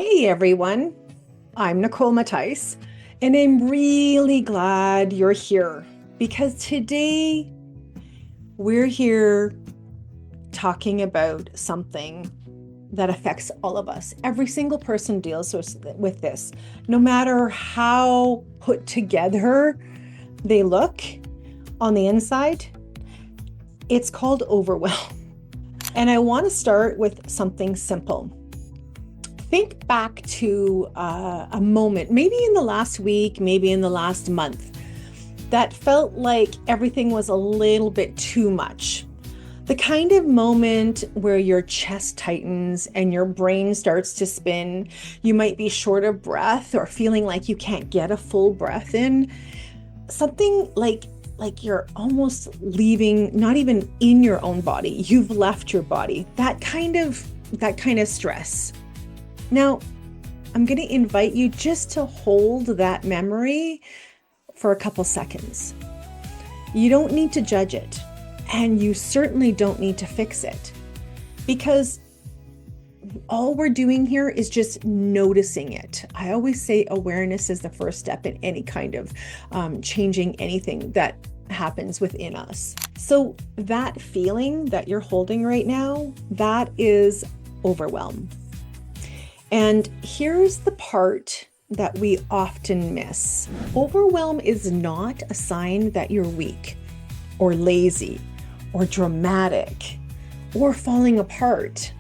Hey everyone, I'm Nicole Mattice, and I'm really glad you're here because today we're here talking about something that affects all of us. Every single person deals with this, no matter how put together they look on the inside. It's called overwhelm. And I want to start with something simple. Think back to a moment, maybe in the last week, maybe in the last month, that felt like everything was a little bit too much. The kind of moment where your chest tightens and your brain starts to spin. You might be short of breath or feeling like you can't get a full breath in. Something like you're almost leaving, not even in your own body. You've left your body. That kind of stress. Now, I'm going to invite you just to hold that memory for a couple seconds. You don't need to judge it, and you certainly don't need to fix it, because all we're doing here is just noticing it. I always say awareness is the first step in any kind of changing anything that happens within us. So that feeling that you're holding right now, that is overwhelm. And here's the part that we often miss. Overwhelm is not a sign that you're weak or lazy or dramatic or falling apart.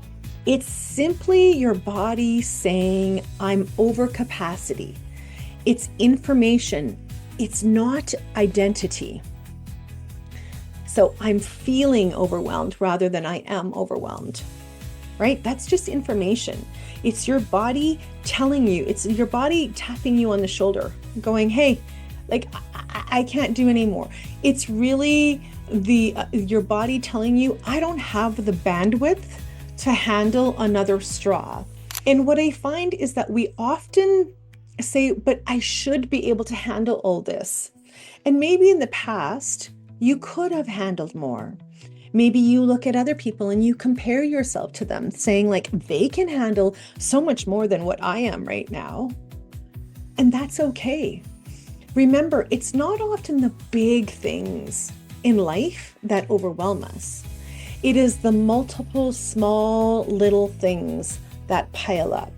It's simply your body saying, I'm over capacity. It's information. It's not identity. So I'm feeling overwhelmed rather than I am overwhelmed, right? That's just information. It's your body telling you, it's your body tapping you on the shoulder, going, hey, like, I can't do anymore. It's really your body telling you, I don't have the bandwidth to handle another straw. And what I find is that we often say, but I should be able to handle all this. And maybe in the past, you could have handled more. Maybe you look at other people and you compare yourself to them, saying like, they can handle so much more than what I am right now. And that's okay. Remember, it's not often the big things in life that overwhelm us. It is the multiple small little things that pile up.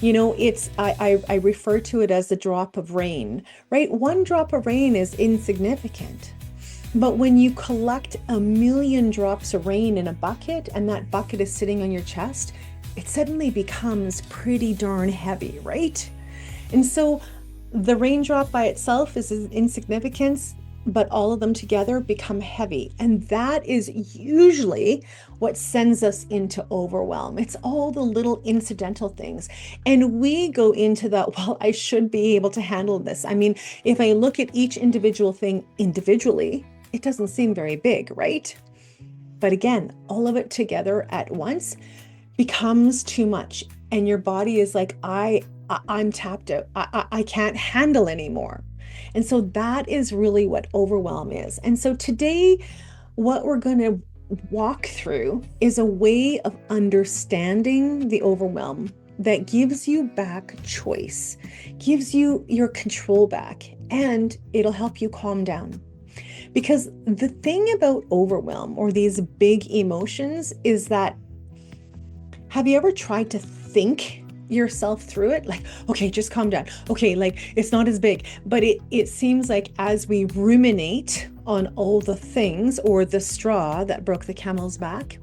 You know, I refer to it as the drop of rain, right? One drop of rain is insignificant. But when you collect a million drops of rain in a bucket and that bucket is sitting on your chest, it suddenly becomes pretty darn heavy, right? And so the raindrop by itself is insignificance, but all of them together become heavy. And that is usually what sends us into overwhelm. It's all the little incidental things. And we go into that, well, I should be able to handle this. I mean, if I look at each individual thing individually, it doesn't seem very big, right? But again, all of it together at once becomes too much. And your body is like, I'm tapped out. I can't handle anymore. And so that is really what overwhelm is. And so today, what we're going to walk through is a way of understanding the overwhelm that gives you back choice, gives you your control back, and it'll help you calm down. Because the thing about overwhelm or these big emotions is that, have you ever tried to think yourself through it? Like, okay, just calm down. Okay, like it's not as big. But it seems like as we ruminate on all the things or the straw that broke the camel's back,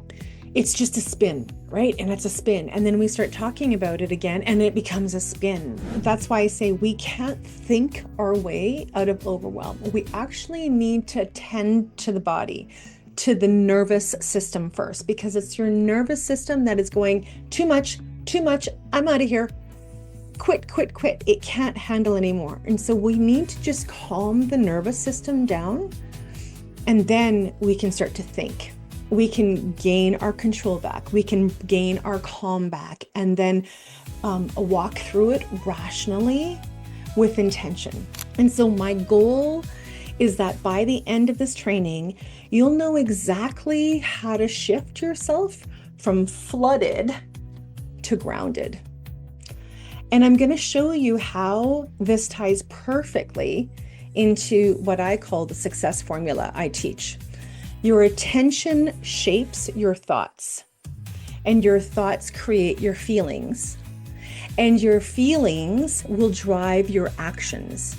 it's just a spin, right? And it's a spin. And then we start talking about it again and it becomes a spin. That's why I say we can't think our way out of overwhelm. We actually need to tend to the body, to the nervous system first, because it's your nervous system that is going, too much, I'm out of here. Quit. It can't handle anymore. And so we need to just calm the nervous system down, and then we can start to think. We can gain our control back. We can gain our calm back, and then walk through it rationally with intention. And so my goal is that by the end of this training, you'll know exactly how to shift yourself from flooded to grounded. And I'm going to show you how this ties perfectly into what I call the success formula I teach. Your attention shapes your thoughts, and your thoughts create your feelings, and your feelings will drive your actions,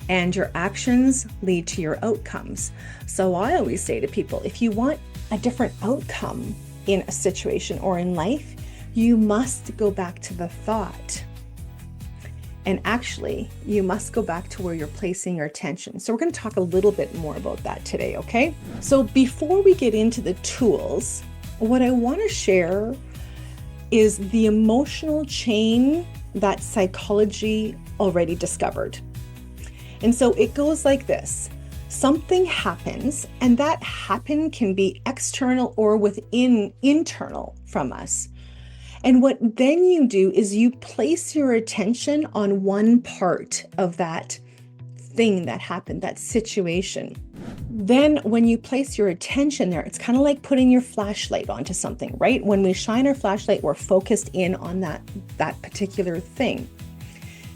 and your actions lead to your outcomes. So I always say to people, if you want a different outcome in a situation or in life, you must go back to the thought. And actually, you must go back to where you're placing your attention. So we're going to talk a little bit more about that today, okay? So before we get into the tools, what I want to share is the emotional chain that psychology already discovered. And so it goes like this. Something happens, and that happen can be external or within internal from us. And what then you do is you place your attention on one part of that thing that happened, that situation. Then when you place your attention there, it's kind of like putting your flashlight onto something, right? When we shine our flashlight, we're focused in on that particular thing.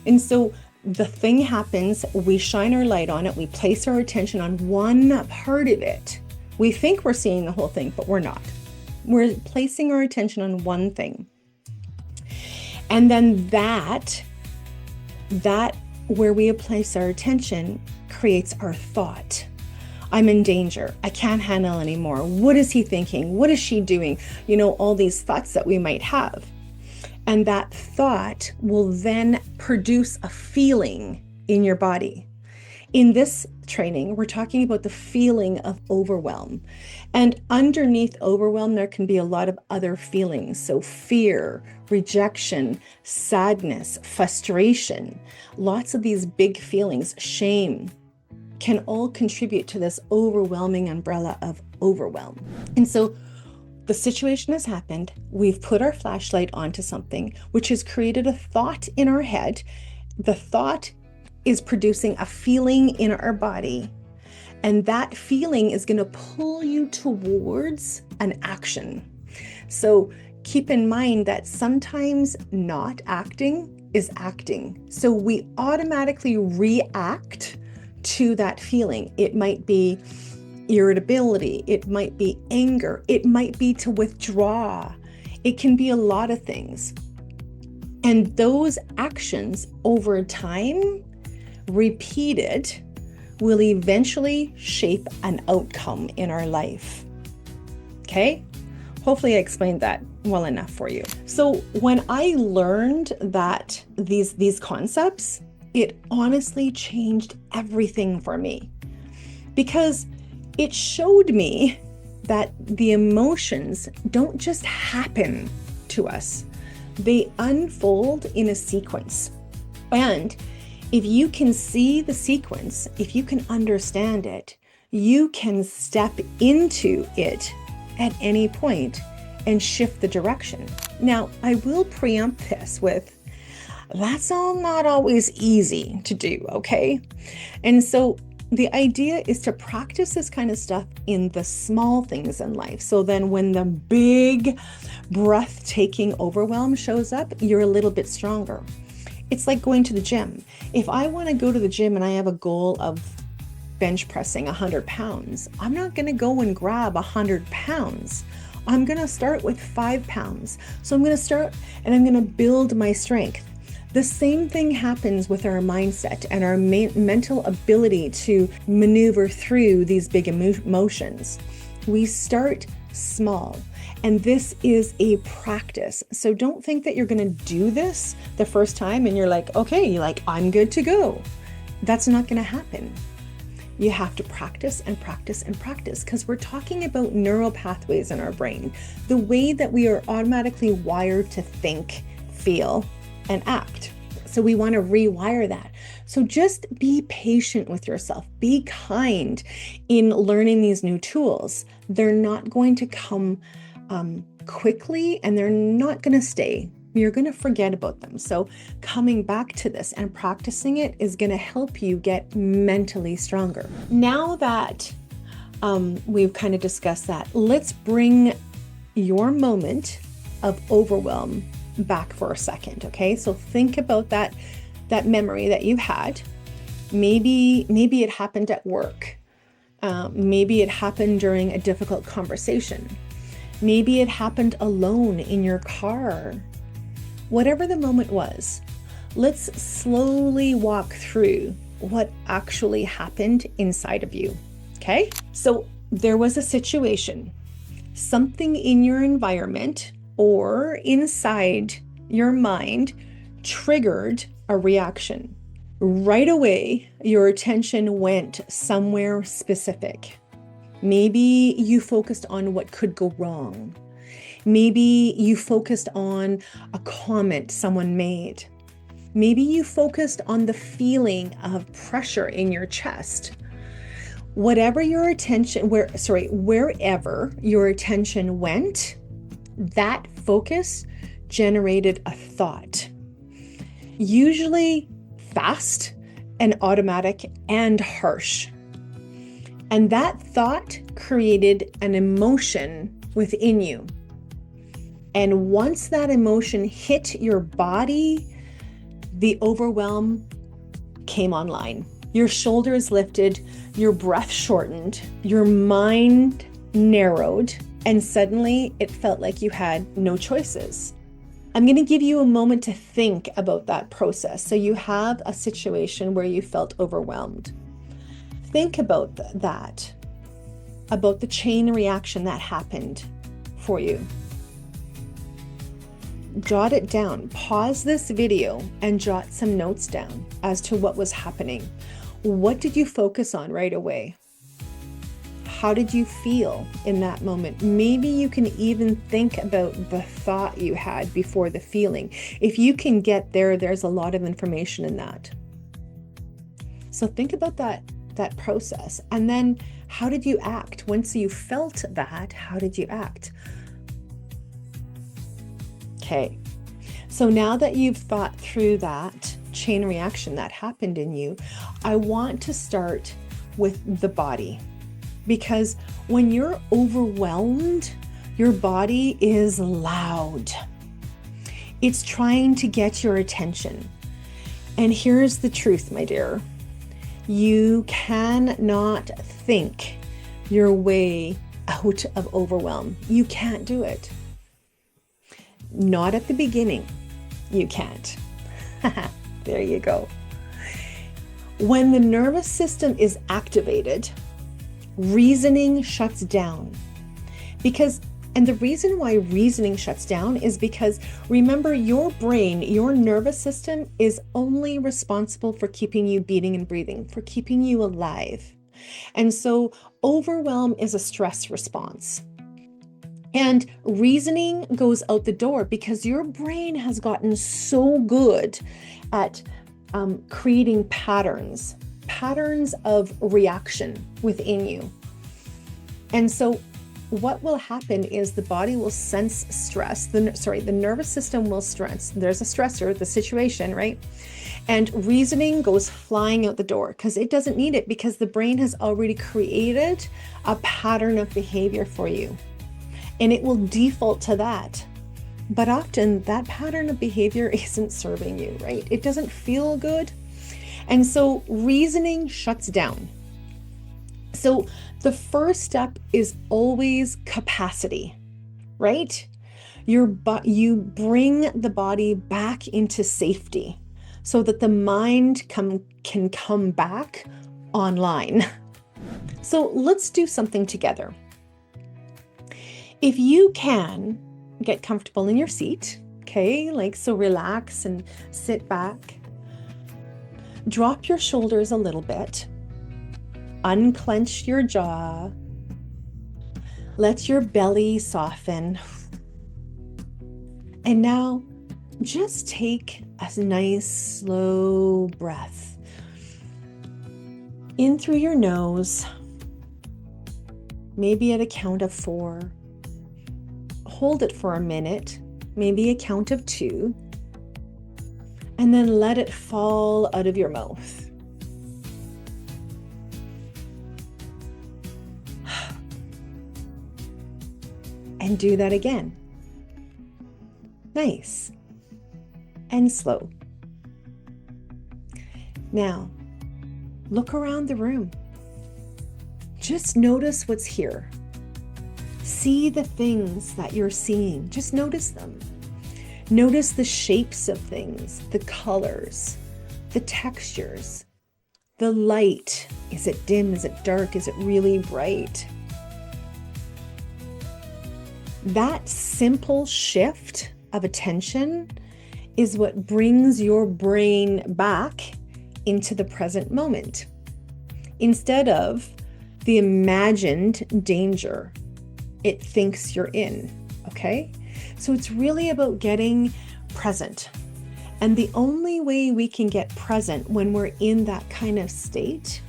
And so the thing happens, we shine our light on it, we place our attention on one part of it. We think we're seeing the whole thing, but we're not. We're placing our attention on one thing. And then that where we place our attention creates our thought. I'm in danger. I can't handle anymore. What is he thinking? What is she doing? You know, all these thoughts that we might have. And that thought will then produce a feeling in your body. In this training, we're talking about the feeling of overwhelm. And underneath overwhelm, there can be a lot of other feelings. So fear, rejection, sadness, frustration, lots of these big feelings, shame, can all contribute to this overwhelming umbrella of overwhelm. And so the situation has happened. We've put our flashlight onto something, which has created a thought in our head. The thought is producing a feeling in our body, and that feeling is going to pull you towards an action. So keep in mind that sometimes not acting is acting. So we automatically react to that feeling. It might be irritability, it might be anger, it might be to withdraw. It can be a lot of things. And those actions over time, repeated, will eventually shape an outcome in our life. Okay? Hopefully I explained that well enough for you. So when I learned that these concepts, it honestly changed everything for me, because it showed me that the emotions don't just happen to us. They unfold in a sequence. And if you can see the sequence, if you can understand it, you can step into it at any point and shift the direction. Now, I will preempt this with, that's all not always easy to do, okay? And so the idea is to practice this kind of stuff in the small things in life. So then when the big, breathtaking overwhelm shows up, you're a little bit stronger. It's like going to the gym. If I want to go to the gym and I have a goal of bench pressing 100 pounds, I'm not going to go and grab 100 pounds. I'm going to start with 5 pounds. So I'm going to start and I'm going to build my strength. The same thing happens with our mindset and our mental ability to maneuver through these big emotions. We start small, and this is a practice. So don't think that you're going to do this the first time and you're like, okay, I'm good to go. That's not going to happen. You have to practice and practice and practice, because we're talking about neural pathways in our brain, the way that we are automatically wired to think, feel, and act. So we want to rewire that. So just be patient with yourself. Be kind in learning these new tools. They're not going to come quickly, and they're not going to stay. You're going to forget about them. So coming back to this and practicing it is going to help you get mentally stronger. Now that we've kind of discussed that, let's bring your moment of overwhelm back for a second, okay? So think about that memory that you had. Maybe it happened at work. Maybe it happened during a difficult conversation. Maybe it happened alone in your car. Whatever the moment was, let's slowly walk through what actually happened inside of you, okay? So there was a situation, something in your environment or inside your mind triggered a reaction. Right away, your attention went somewhere specific. Maybe you focused on what could go wrong. Maybe you focused on a comment someone made. Maybe you focused on the feeling of pressure in your chest. Wherever your attention went, that focus generated a thought. Usually fast and automatic and harsh. And that thought created an emotion within you. And once that emotion hit your body, the overwhelm came online. Your shoulders lifted, your breath shortened, your mind narrowed, and suddenly it felt like you had no choices. I'm going to give you a moment to think about that process. So you have a situation where you felt overwhelmed. Think about that, about the chain reaction that happened for you. Jot it down. Pause this video and jot some notes down as to what was happening. What did you focus on right away? How did you feel in that moment? Maybe you can even think about the thought you had before the feeling. If you can get there, there's a lot of information in that. So think about that process. And then how did you act? Once you felt that, how did you act? Okay. So now that you've thought through that chain reaction that happened in you, I want to start with the body. Because when you're overwhelmed, your body is loud. It's trying to get your attention. And here's the truth, my dear. You cannot think your way out of overwhelm. You can't do it. Not at the beginning. You can't. There you go. When the nervous system is activated, reasoning shuts down. And the reason why reasoning shuts down is because, remember, your brain, your nervous system is only responsible for keeping you beating and breathing, for keeping you alive. And so overwhelm is a stress response. And reasoning goes out the door because your brain has gotten so good at creating patterns of reaction within you. And so what will happen is the body will sense stress. The nervous system will stress. There's a stressor, the situation, right? And reasoning goes flying out the door because it doesn't need it, because the brain has already created a pattern of behavior for you. And it will default to that. But often that pattern of behavior isn't serving you, right? It doesn't feel good. And so reasoning shuts down. So the first step is always capacity, right? You bring the body back into safety so that the mind can come back online. So let's do something together. If you can, get comfortable in your seat, okay? So relax and sit back. Drop your shoulders a little bit. Unclench your jaw. Let your belly soften. And now just take a nice slow breath in through your nose, maybe at a count of 4. Hold it for a minute, maybe a count of 2, and then let it fall out of your mouth. And do that again. Nice. and slow. Now, look around the room. Just notice what's here. See the things that you're seeing. Just notice them. Notice the shapes of things, the colors, the textures, the light. Is it dim? Is it dark? Is it really bright? That simple shift of attention is what brings your brain back into the present moment, instead of the imagined danger it thinks you're in, okay? So it's really about getting present. And the only way we can get present when we're in that kind of state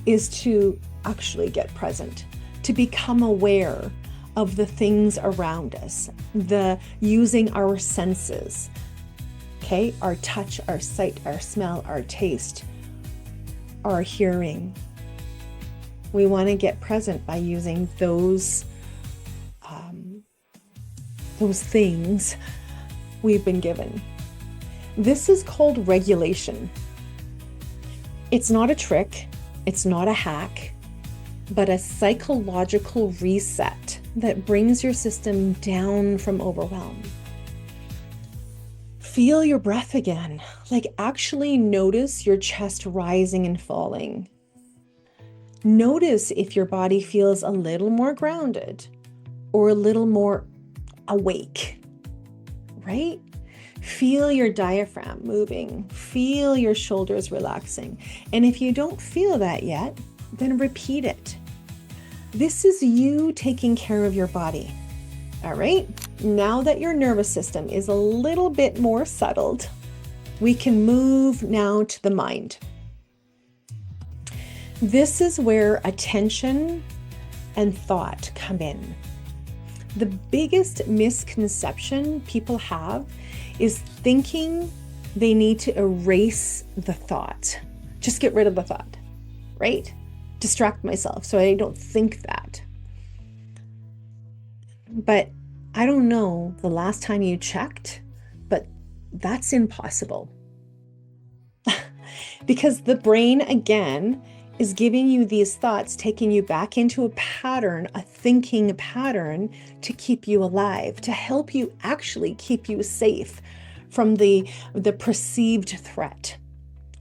is to actually get present, to become aware of the things around us, the using our senses, okay? Our touch, our sight, our smell, our taste, our hearing. We want to get present by using those things we've been given. This is called regulation. It's not a trick, it's not a hack, but a psychological reset that brings your system down from overwhelm. Feel your breath again, like actually notice your chest rising and falling. Notice if your body feels a little more grounded or a little more awake, right? Feel your diaphragm moving. Feel your shoulders relaxing. And if you don't feel that yet, then repeat it. This is you taking care of your body. All right? Now that your nervous system is a little bit more settled, we can move now to the mind. This is where attention and thought come in. The biggest misconception people have is thinking they need to erase the thought. Just get rid of the thought, right? Distract myself so I don't think that. But I don't know the last time you checked, but that's impossible. Because the brain, again, is giving you these thoughts, taking you back into a pattern, a thinking pattern to keep you alive, to help you actually keep you safe from the perceived threat.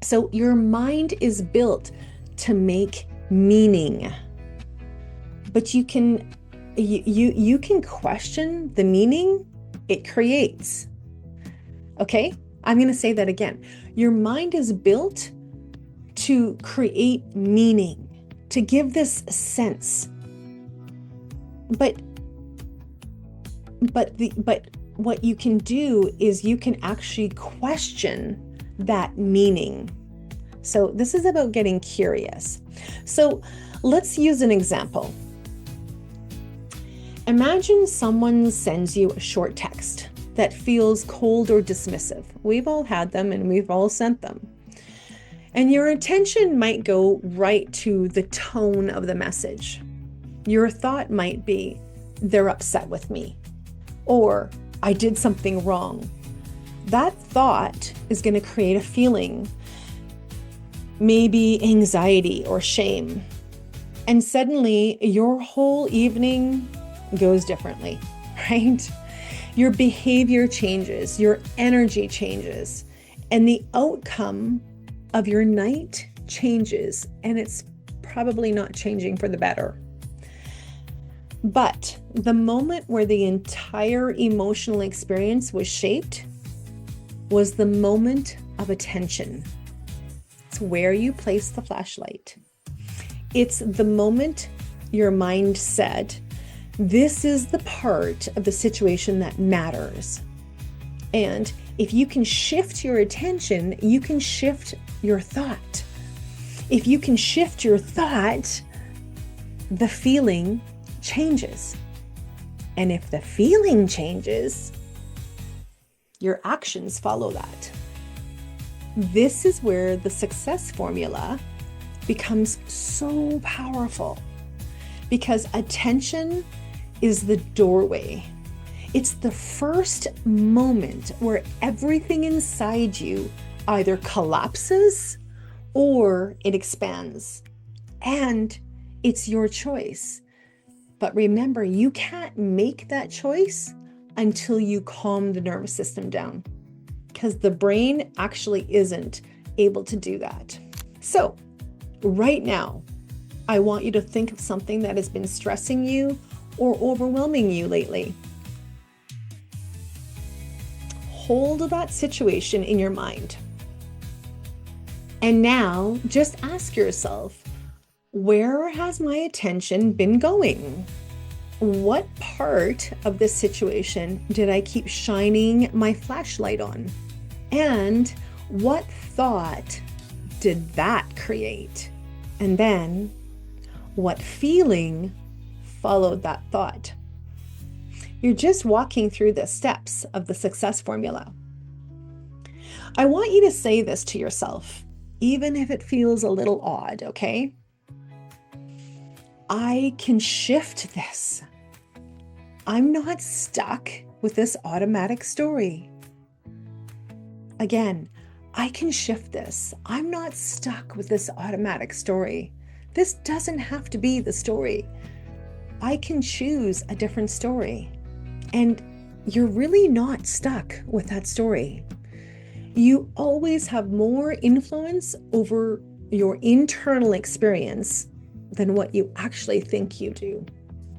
So your mind is built to make meaning, but you can question the meaning it creates. Okay, I'm going to say that again. Your mind is built to create meaning, to give this sense. But what you can do is you can actually question that meaning. So this is about getting curious. So let's use an example. Imagine someone sends you a short text that feels cold or dismissive. We've all had them and we've all sent them. And your attention might go right to the tone of the message. Your thought might be, they're upset with me, or I did something wrong. That thought is going to create a feeling, maybe anxiety or shame. And suddenly your whole evening goes differently, right? Your behavior changes, your energy changes, and the outcome of your night changes, and it's probably not changing for the better. But the moment where the entire emotional experience was shaped was the moment of attention. It's where you place the flashlight. It's the moment your mind said, this is the part of the situation that matters. And if you can shift your attention, you can shift your thought. If you can shift your thought, the feeling changes. And if the feeling changes, your actions follow that. This is where the success formula becomes so powerful, because attention is the doorway. It's the first moment where everything inside you either collapses or it expands. And it's your choice. But remember, you can't make that choice until you calm the nervous system down, because the brain actually isn't able to do that. So right now, I want you to think of something that has been stressing you or overwhelming you lately. Hold that situation in your mind. And now just ask yourself, where has my attention been going? What part of this situation did I keep shining my flashlight on? And what thought did that create? And then what feeling followed that thought? You're just walking through the steps of the success formula. I want you to say this to yourself, even if it feels a little odd, okay? I can shift this. I'm not stuck with this automatic story. Again, I can shift this. I'm not stuck with this automatic story. This doesn't have to be the story. I can choose a different story. And you're really not stuck with that story. You always have more influence over your internal experience than what you actually think you do.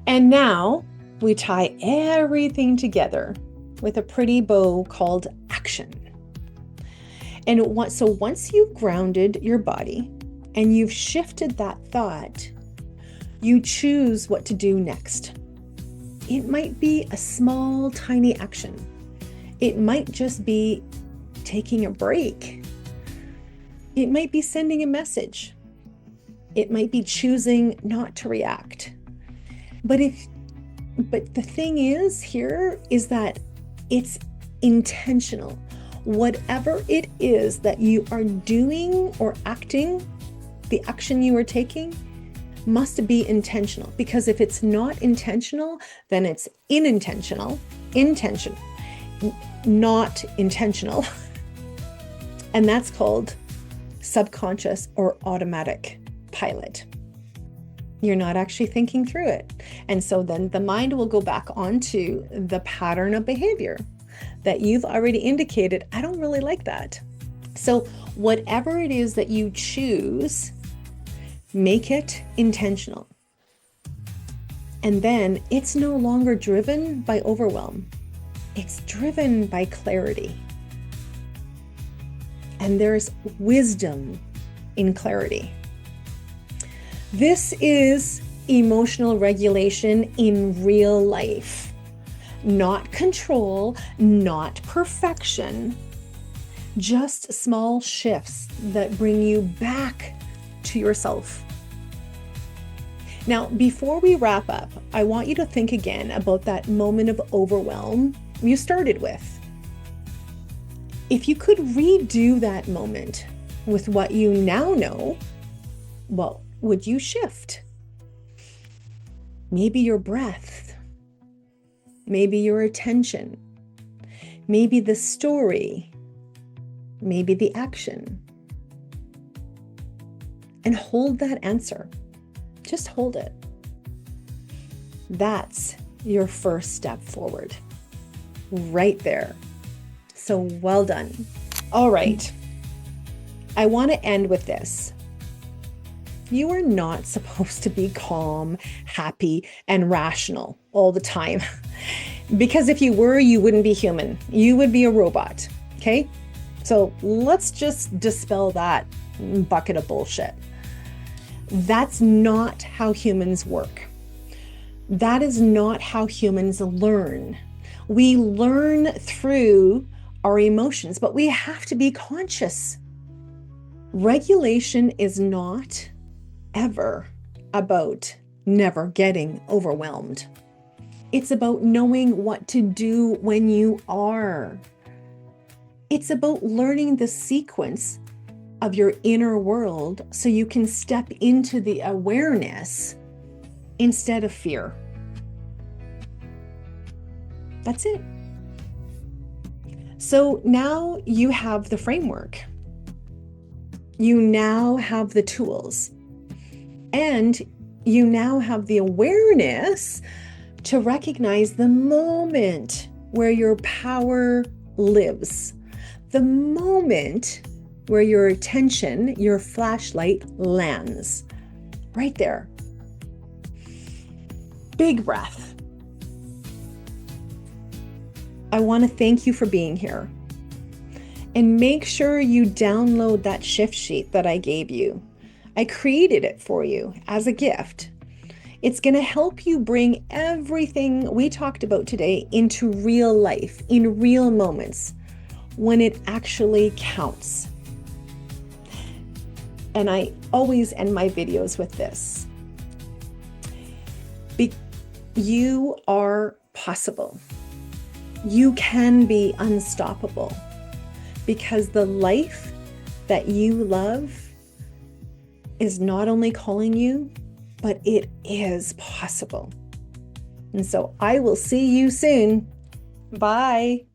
And now we tie everything together with a pretty bow called action. And so once you've grounded your body and you've shifted that thought, you choose what to do next. It might be a small, tiny action. It might just be taking a break. It might be sending a message. It might be choosing not to react. But the thing is here is that it's intentional. Whatever it is that you are doing or acting, the action you are taking must be intentional. Because if it's not intentional, then it's not intentional. And that's called subconscious or automatic pilot. You're not actually thinking through it. And so then the mind will go back onto the pattern of behavior that you've already indicated, I don't really like that. So whatever it is that you choose, make it intentional. And then it's no longer driven by overwhelm. It's driven by clarity. And there's wisdom in clarity. This is emotional regulation in real life. Not control, not perfection, just small shifts that bring you back to yourself. Now, before we wrap up, I want you to think again about that moment of overwhelm you started with. If you could redo that moment with what you now know, what would you shift? Maybe your breath, maybe your attention, maybe the story, maybe the action. And hold that answer. Just hold it. That's your first step forward. Right there. So well done. All right. I want to end with this. You are not supposed to be calm, happy, and rational all the time. Because if you were, you wouldn't be human. You would be a robot. Okay? So let's just dispel that bucket of bullshit. That's not how humans work. That is not how humans learn. We learn through our emotions, but we have to be conscious. Regulation is not ever about never getting overwhelmed. It's about knowing what to do when you are. It's about learning the sequence of your inner world so you can step into the awareness instead of fear. That's it. So now you have the framework. You now have the tools. And you now have the awareness to recognize the moment where your power lives. The moment where your attention, your flashlight lands. Right there. Big breath. I want to thank you for being here. And make sure you download that shift sheet that I gave you. I created it for you as a gift. It's going to help you bring everything we talked about today into real life, in real moments, when it actually counts. And I always end my videos with this. You are possible. You can be unstoppable, because the life that you love is not only calling you, but it is possible. And so I will see you soon. Bye.